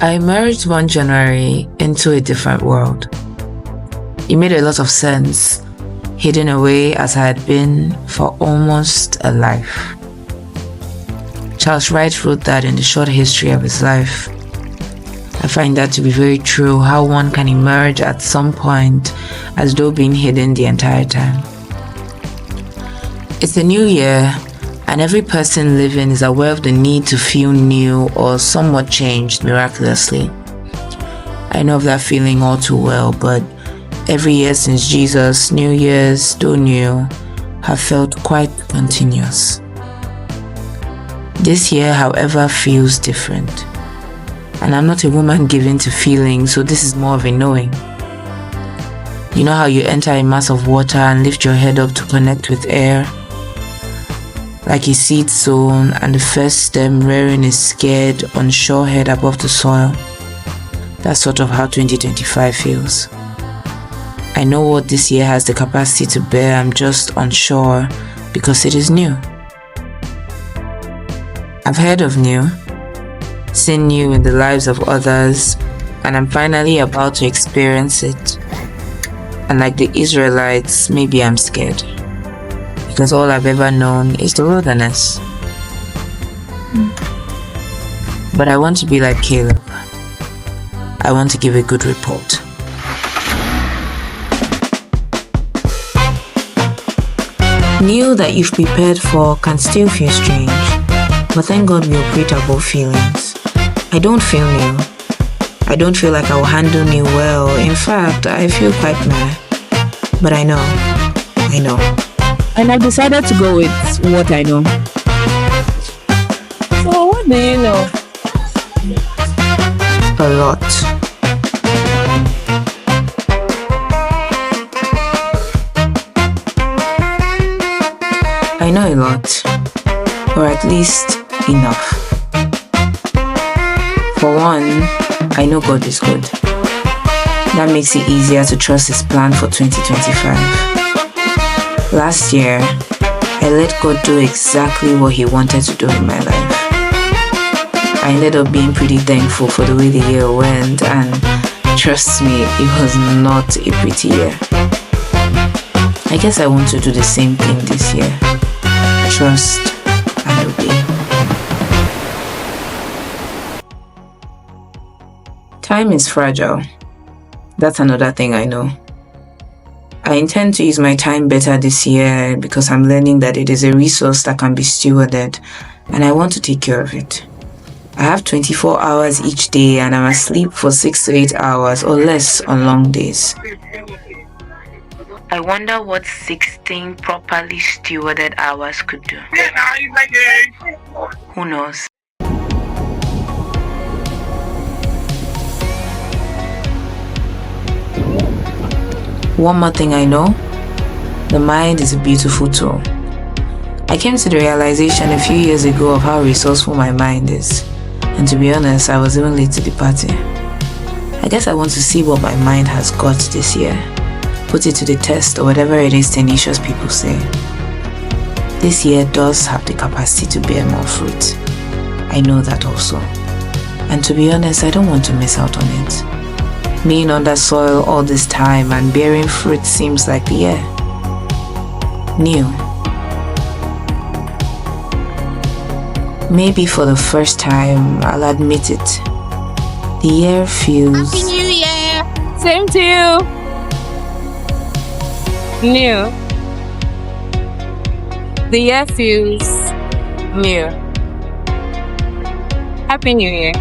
I emerged one January into a different world. It made a lot of sense, hidden away as I had been for almost a life. Charles Wright wrote that in the short history of his life. I find that to be very true, how one can emerge at some point as though being hidden the entire time. It's a new year, and every person living is aware of the need to feel new or somewhat changed miraculously. I know of that feeling all too well, but every year since Jesus, New Year's, though new, have felt quite continuous. This year, however, feels different. And I'm not a woman given to feeling, so this is more of a knowing. You know how you enter a mass of water and lift your head up to connect with air? Like a seed sown and the first stem rearing a scared, unsure head above the soil. That's sort of how 2025 feels. I know what this year has the capacity to bear, I'm just unsure because it is new. I've heard of new, seen new in the lives of others, and I'm finally about to experience it. And like the Israelites, maybe I'm scared. Because all I've ever known is the wilderness. But I want to be like Caleb. I want to give a good report. New that you've prepared for can still feel strange, but thank God we operate above feelings. I don't feel new. I don't feel like I will handle new well. In fact, I feel quite meh. But I know. And I've decided to go with what I know. So what do you know? A lot. I know a lot, or at least enough. For one, I know God is good. That makes it easier to trust His plan for 2025. Last year, I let God do exactly what He wanted to do in my life. I ended up being pretty thankful for the way the year went, and trust me, it was not a pretty year. I guess I want to do the same thing this year. Trust and obey. Time is fragile. That's another thing I know. I intend to use my time better this year because I'm learning that it is a resource that can be stewarded, and I want to take care of it. I have 24 hours each day and I'm asleep for 6 to 8 hours or less on long days. I wonder what 16 properly stewarded hours could do. Who knows? One more thing I know, the mind is a beautiful tool. I came to the realization a few years ago of how resourceful my mind is. And to be honest, I was even late to the party. I guess I want to see what my mind has got this year. Put it to the test or whatever it is tenacious people say. This year does have the capacity to bear more fruit. I know that also. And to be honest, I don't want to miss out on it. Being under soil all this time and bearing fruit seems like the year. New. Maybe for the first time, I'll admit it. The year feels... Happy New Year! Same to you! New. The year feels new. Happy New Year.